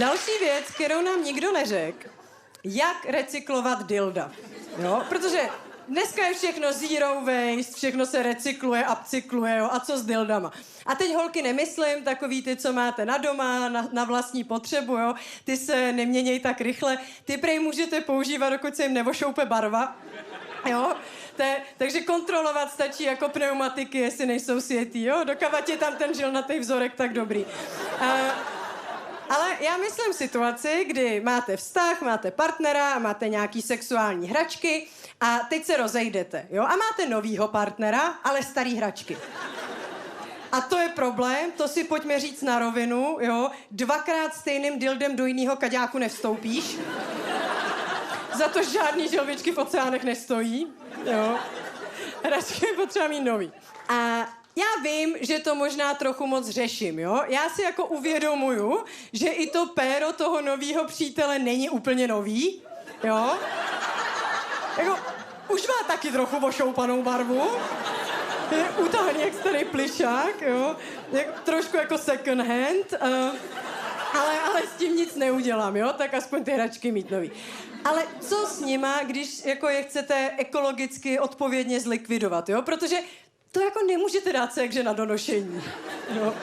Další věc, kterou nám nikdo neřekl, jak recyklovat dilda. Jo? Protože dneska je všechno zero waste, všechno se recykluje, upcykluje, jo? A co s dildama? A teď holky nemyslím, takový ty, co máte na doma, na vlastní potřebu, jo? Ty se neměněj tak rychle, ty prej můžete používat, dokud se jim nevošoupe barva. Jo? Takže kontrolovat stačí jako pneumatiky, jestli nejsou světý, jo? Dokud je tam ten žilnatý vzorek, tak dobrý. Ale já myslím situaci, kdy máte vztah, máte partnera, máte nějaký sexuální hračky a teď se rozejdete, jo? A máte novýho partnera, ale starý hračky. A to je problém, to si pojďme říct na rovinu, jo? 2krát stejným dildem do jiného kaďáku nevstoupíš. Za to žádný želvičky v oceánech nestojí, jo? Hračky je potřeba mít nový. A já vím, že to možná trochu moc řeším, jo? Já si jako uvědomuju, že i to péro toho novýho přítele není úplně nový, jo? Jako, už má taky trochu ošoupanou barvu. Je utahaný jak starý plišák, jo? Trošku jako second hand, ale s tím nic neudělám, jo? Tak aspoň ty hračky mít nový. Ale co s nima, když jako je chcete ekologicky odpovědně zlikvidovat, jo? Protože to jako nemůžete dát se jakže na donošení, jo?